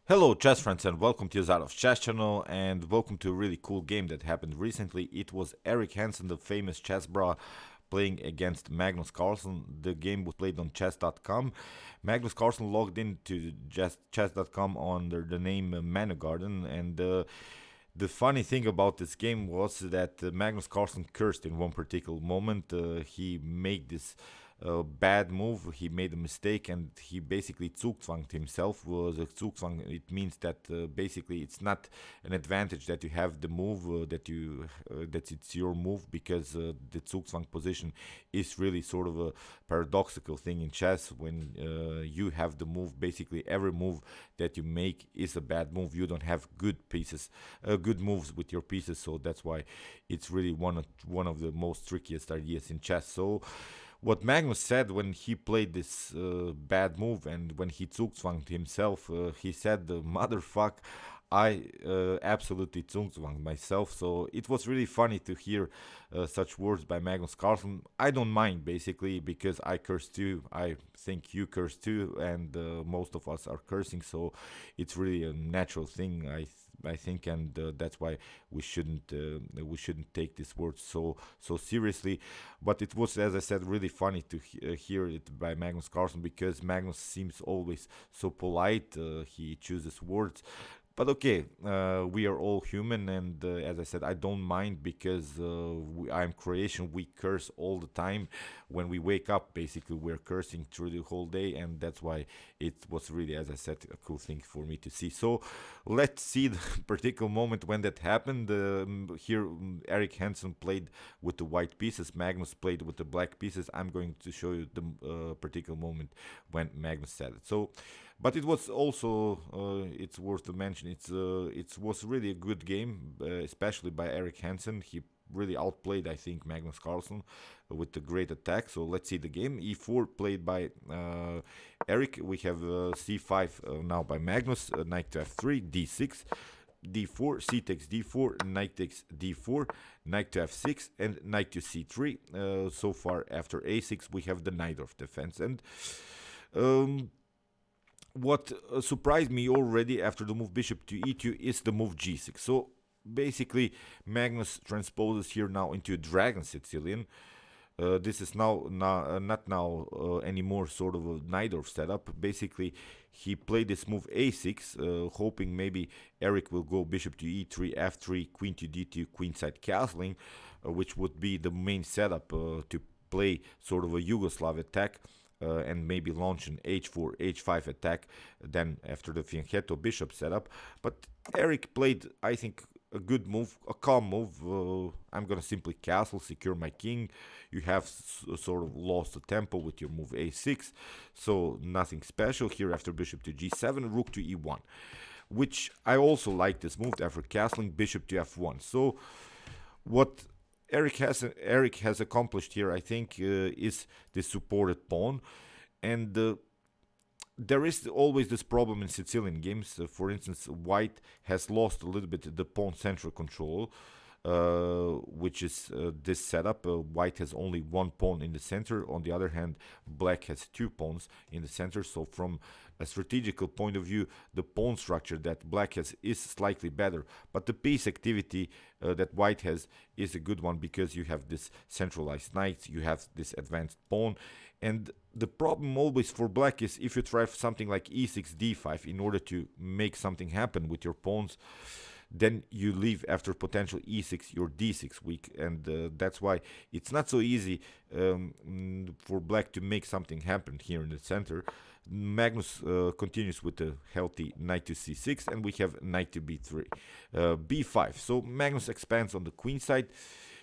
Hello, chess friends, and welcome to Zarov's chess channel, and welcome to a really cool game that happened recently. It was Eric Hansen, the famous chess bra, playing against Magnus Carlsen. The game was played on chess.com. Magnus Carlsen logged into chess.com under the name Manu Garden, and the funny thing about this game was that Magnus Carlsen cursed in one particular moment. He made this bad move. He made a mistake, and he basically Zugzwanged himself. Was a Zugzwang? It means that basically it's not an advantage that you have the move that it's your move, because the Zugzwang position is really sort of a paradoxical thing in chess. When you have the move, basically every move that you make is a bad move. You don't have good pieces, good moves with your pieces, so that's why it's really one of the most trickiest ideas in chess. So what Magnus said when he played this bad move and when he Zugzwanged himself, he said, "Motherfuck, I absolutely Zugzwanged myself." So it was really funny to hear such words by Magnus Carlsen. I don't mind, basically, because I curse too. I think you curse too, and most of us are cursing. So it's really a natural thing. I think, and that's why we shouldn't take these words so seriously. But it was, as I said, really funny to hear it by Magnus Carlsen, because Magnus seems always so polite. He chooses words, but okay, we are all human, and as I said, I don't mind, because I'm Croatian. We curse all the time. When we wake up, basically, we're cursing through the whole day, and that's why it was really, as I said, a cool thing for me to see. So let's see the particular moment when that happened. Here, Eric Hansen played with the white pieces. Magnus played with the black pieces. I'm going to show you the particular moment when Magnus said it. So, but it was also it's worth to mention it was really a good game, especially by Eric Hansen. He really outplayed, I think, Magnus Carlsen with the great attack. So let's see the game. E4 played by Eric. We have C5 now by Magnus. Knight to F3, D6, D4, C takes D4, Knight takes D4, Knight to F6, and Knight to C3. So far, after A6, we have the Motherf defense. And um, what surprised me already after the move bishop to e2 is the move g6. So basically, Magnus transposes here now into a dragon Sicilian. This is not now anymore sort of a Najdorf setup. Basically, he played this move a6, hoping maybe Eric will go bishop to e3, f3, queen to d2, queenside castling, which would be the main setup to play sort of a Yugoslav attack. And maybe launch an h4, h5 attack, then after the Fianchetto bishop setup. But Eric played, I think, a good move, a calm move. I'm gonna simply castle, secure my king. You have sort of lost the tempo with your move a6, so nothing special here. After bishop to g7, rook to e1, which I also like this move after castling bishop to f1. So what Eric has accomplished here, I think, is the supported pawn, and there is always this problem in Sicilian games. For instance, White has lost a little bit the pawn central control, which is this setup. White has only one pawn in the center. On the other hand, Black has two pawns in the center. So from a strategical point of view, the pawn structure that Black has is slightly better. But the piece activity that White has is a good one, because you have this centralized knight, you have this advanced pawn. And the problem always for Black is if you try something like e6, d5 in order to make something happen with your pawns, then you leave after potential e6 your d6 weak, and that's why it's not so easy for Black to make something happen here in the center. Magnus continues with the healthy knight to c6, and we have knight to b3, b5. So Magnus expands on the queen side.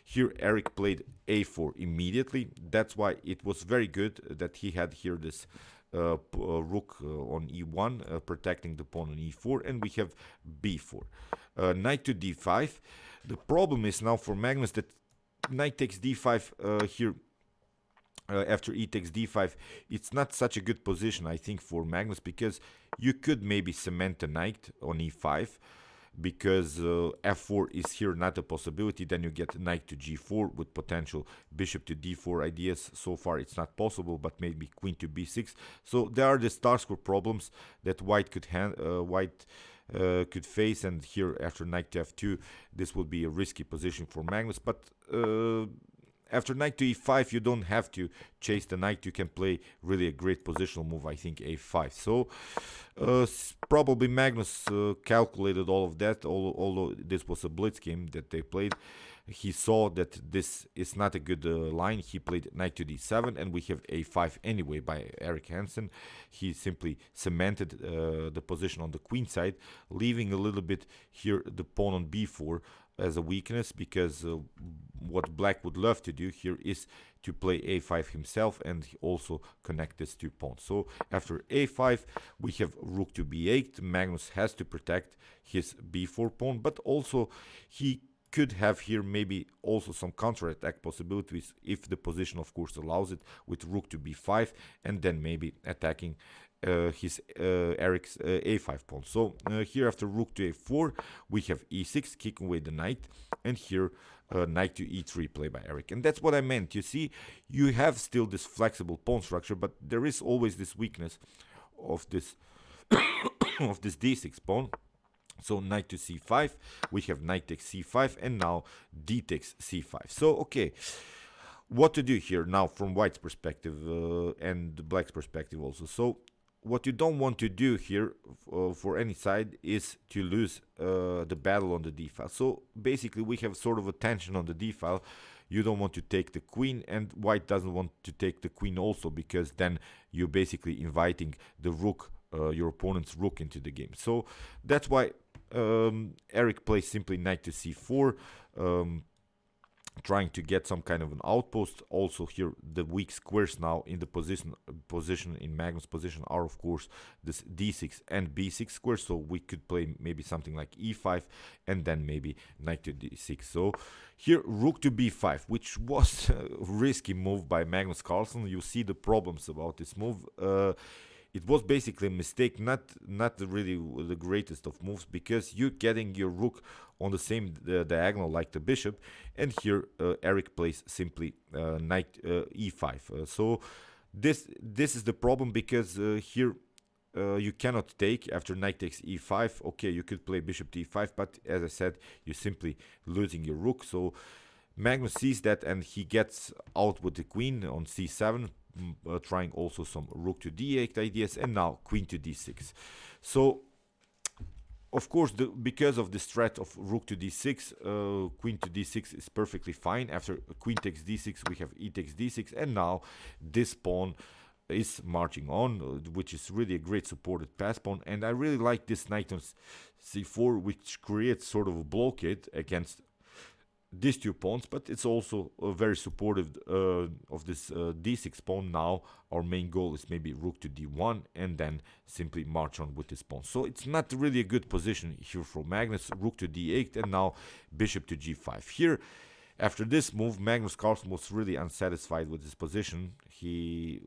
Here Eric played a4 immediately. That's why it was very good that he had here this rook on e1, protecting the pawn on e4, and we have b4. Knight to d5. The problem is now for Magnus that knight takes d5 here. After e takes d5, it's not such a good position, I think, for Magnus, because you could maybe cement a knight on e5, because f4 is here not a possibility. Then you get knight to g4 with potential bishop to d4 ideas. So far it's not possible, but maybe queen to b6. So there are the star square problems that white could face, and here after knight to f2 this would be a risky position for Magnus. But after knight to e5 you don't have to chase the knight, you can play really a great positional move, I think a5. So probably Magnus calculated all of that, although this was a blitz game that they played. He saw that this is not a good line. He played knight to d7, and we have a5 anyway by Eric Hansen. He simply cemented the position on the queen side, leaving a little bit here the pawn on b4 as a weakness, because what black would love to do here is to play a5 himself and also connect these two pawns. So after a5 we have rook to b8. Magnus has to protect his b4 pawn, but also he could have here maybe also some counter-attack possibilities if the position of course allows it, with rook to b5 and then maybe attacking his Eric's a5 pawn. So here after rook to a4 we have e6, kicking away the knight, and here knight to e3 play by Eric. And that's what I meant. You see, you have still this flexible pawn structure, but there is always this weakness of this of this d6 pawn. So knight to c5, we have knight takes c5, and now d takes c5. So okay, what to do here now from white's perspective and black's perspective also. So what you don't want to do here for any side is to lose the battle on the d file. So basically we have sort of a tension on the d file. You don't want to take the queen, and white doesn't want to take the queen also, because then you're basically inviting the rook, your opponent's rook, into the game. So that's why Eric plays simply knight to c4, trying to get some kind of an outpost. Also here the weak squares now in the position in Magnus' position are of course this d6 and b6 squares, so we could play maybe something like e5 and then maybe knight to d6. So here rook to b5, which was a risky move by Magnus Carlsen. You see the problems about this move. It was basically a mistake, not really the greatest of moves, because you're getting your rook on the same diagonal like the bishop, and here Eric plays simply knight e5. So this is the problem, because here you cannot take after knight takes e5. Okay, you could play bishop to e5, but as I said, you're simply losing your rook. So Magnus sees that and he gets out with the queen on c7. Trying also some rook to d8 ideas, and now queen to d6. So of course because of this threat of rook to d6, queen to d6 is perfectly fine. After queen takes d6 we have e takes d6, and now this pawn is marching on, which is really a great supported pass pawn. And I really like this knight on c4, which creates sort of a blockade against these two pawns, but it's also very supportive of this d6 pawn. Now our main goal is maybe rook to d1 and then simply march on with this pawn. So it's not really a good position here for Magnus. Rook to d8 and now bishop to g5. Here after this move Magnus Carlsen was really unsatisfied with his position. He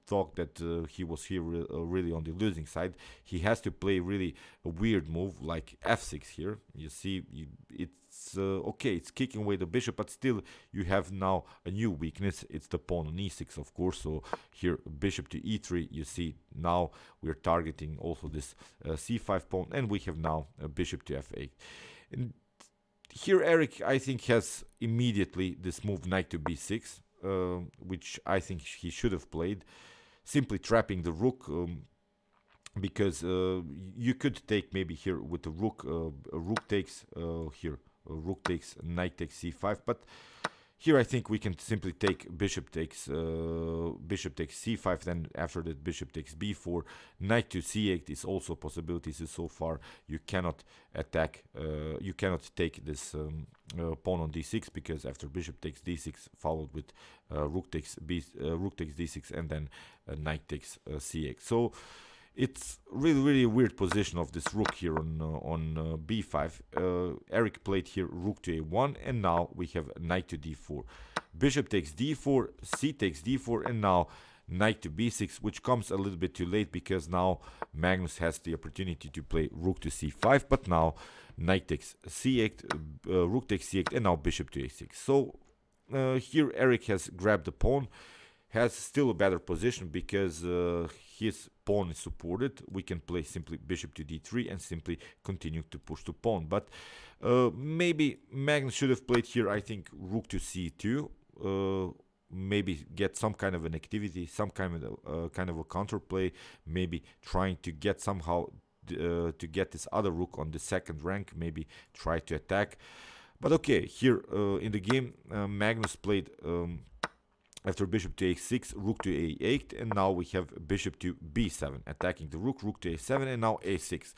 thought that he was here really on the losing side. He has to play really a weird move like f6 here. You see, it's okay, it's kicking away the bishop, but still you have now a new weakness. It's the pawn on e6, of course. So here bishop to e3, you see now we're targeting also this c5 pawn, and we have now a bishop to f8. And here Eric, I think, has immediately this move knight to b6, which I think he should have played, simply trapping the rook, because you could take maybe here with the rook, rook takes here, rook takes, knight takes c5, but here I think we can simply take bishop takes c5, then after that bishop takes b4, knight to c8 is also a possibility. So far you cannot attack, you cannot take this pawn on d6, because after bishop takes d6 followed with rook takes d6 and then knight takes c8. So it's really a weird position of this rook here on b5. Eric played here rook to a1, and now we have knight to d4. Bishop takes d4, c takes d4, and now knight to b6, which comes a little bit too late because now Magnus has the opportunity to play rook to c5, but now knight takes c8, rook takes c8, and now bishop to a6. So here Eric has grabbed the pawn, has still a better position because his pawn is supported. We can play simply bishop to d3 and simply continue to push the pawn. But maybe Magnus should have played here, I think, rook to c2. Maybe get some kind of an activity, some kind of a counterplay, maybe trying to get somehow to get this other rook on the second rank, maybe try to attack. But okay, here in the game, Magnus played after bishop to a6, rook to a8, and now we have bishop to b7, attacking the rook, rook to a7, and now a6.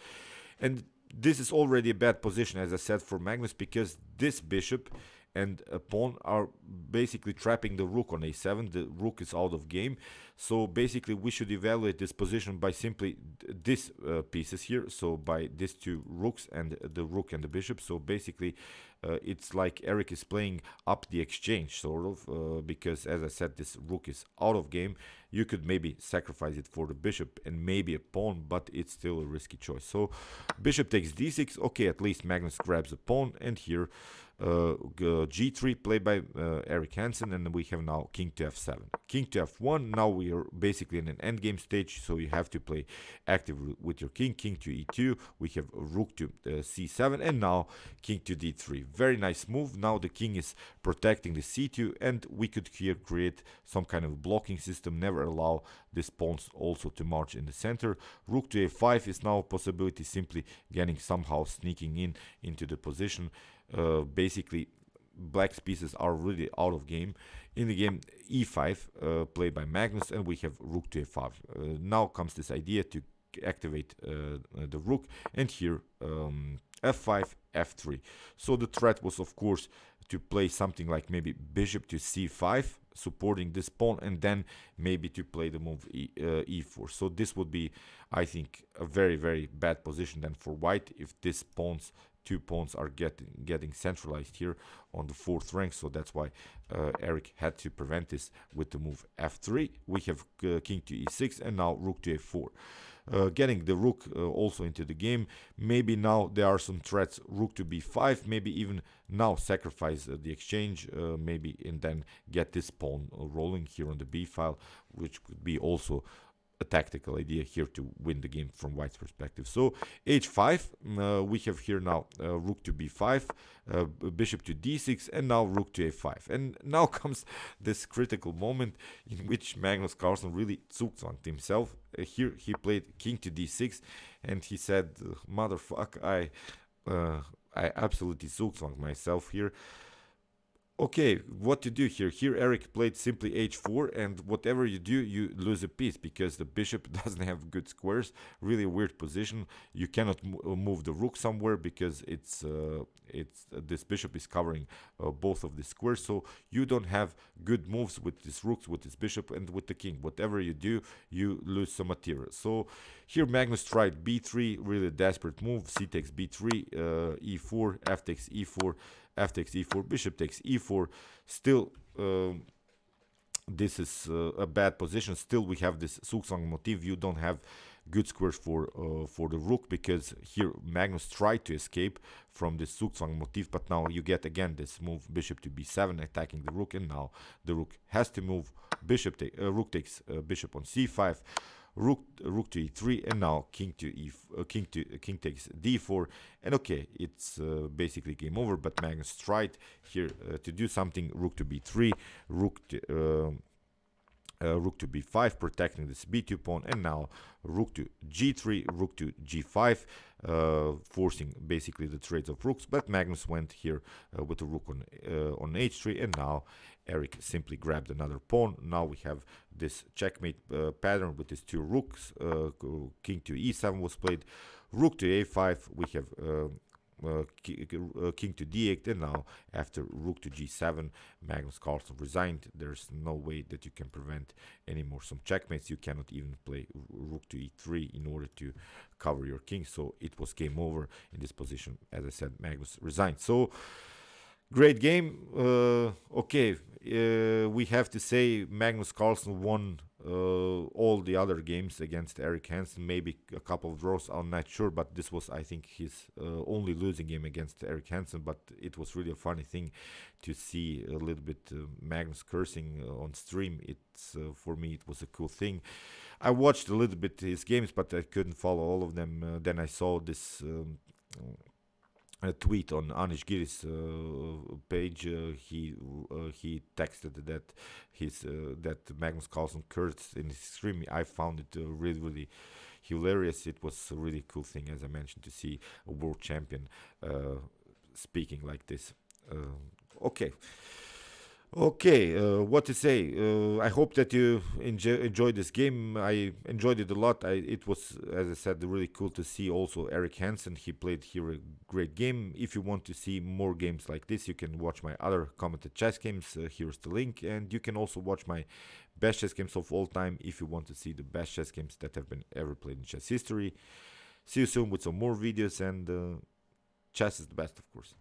And this is already a bad position, as I said, for Magnus, because this bishop and a pawn are basically trapping the rook on a7. The rook is out of game. So basically we should evaluate this position by simply these pieces here. So by these two rooks and the rook and the bishop. So basically it's like Eric is playing up the exchange, sort of, because as I said, this rook is out of game. You could maybe sacrifice it for the bishop and maybe a pawn, but it's still a risky choice. So bishop takes d6. Okay, at least Magnus grabs a pawn, and here g3 played by Eric Hansen, and we have now king to f7, king to f1. Now we are basically in an endgame stage, so you have to play active with your king. King to e2, we have rook to c7, and now king to d3. Very nice move. Now the king is protecting the c2, and we could here create some kind of blocking system, never allow these pawns also to march in the center. Rook to a5 is now a possibility, simply getting somehow sneaking in into the position. Basically black's pieces are really out of game. In the game, e5 played by Magnus, and we have rook to a5. Now comes this idea to activate the rook, and here f5, f3. So the threat was, of course, to play something like maybe bishop to c5, supporting this pawn, and then maybe to play the move e4. So this would be, I think, a very, very bad position then for white if these two pawns are getting centralized here on the fourth rank. So that's why Eric had to prevent this with the move f3. We have king to e6, and now rook to a4. Getting the rook also into the game. Maybe now there are some threats. Rook to b5, maybe even now sacrifice the exchange, maybe, and then get this pawn rolling here on the b file, which could be also a tactical idea here to win the game from white's perspective. So h5, we have here now rook to b5, bishop to d6, and now rook to a5. And now comes this critical moment in which Magnus Carlsen really Zugzwanged himself. Here he played king to d6, and he said, "Motherfuck, I absolutely Zugzwanged myself here." Okay, what to do here? Here Eric played simply h4, and whatever you do, you lose a piece because the bishop doesn't have good squares. Really a weird position. You cannot move the rook somewhere because it's this bishop is covering both of the squares. So you don't have good moves with these rooks, with this bishop, and with the king. Whatever you do, you lose some material. So here Magnus tried b3, really desperate move. C takes b3, e4, f takes e4. F takes e4, bishop takes e4. Still, this is a bad position. Still, we have this Zugzwanged motif. You don't have good squares for the rook, because here Magnus tried to escape from this Zugzwanged motif, but now you get again this move bishop to b7, attacking the rook, and now the rook has to move. Rook takes bishop on c5. Rook to e3, and now king takes d4, and okay, it's basically game over. But Magnus tried here to do something. Rook to b3, rook to b5, protecting this b2 pawn, and now rook to g3, rook to g5, forcing basically the trades of rooks. But Magnus went here with the rook on h3, and now Eric simply grabbed another pawn. Now we have this checkmate pattern with these two rooks. King to e7 was played, rook to a5. We have king to d8, and now after rook to g7, Magnus Carlsen resigned. There's no way that you can prevent any more some checkmates. You cannot even play rook to e3 in order to cover your king. So it was game over in this position. As I said, Magnus resigned. So great game. Okay, we have to say Magnus Carlsen won all the other games against Eric Hansen, maybe a couple of draws, I'm not sure, but this was, I think, his only losing game against Eric Hansen. But it was really a funny thing to see a little bit Magnus cursing on stream. It's for me, it was a cool thing. I watched a little bit his games, but I couldn't follow all of them. Then I saw this a tweet on Anish Giri's page. He texted that that Magnus Carlsen cursed in his stream. I found it really hilarious. It was a really cool thing, as I mentioned, to see a world champion speaking like this. Okay. Okay, what to say? I hope that you enjoyed this game. I enjoyed it a lot. It was, as I said, really cool to see also Eric Hansen. He played here a great game. If you want to see more games like this, you can watch my other commented chess games. Here's the link. And you can also watch my best chess games of all time if you want to see the best chess games that have been ever played in chess history. See you soon with some more videos, and chess is the best, of course.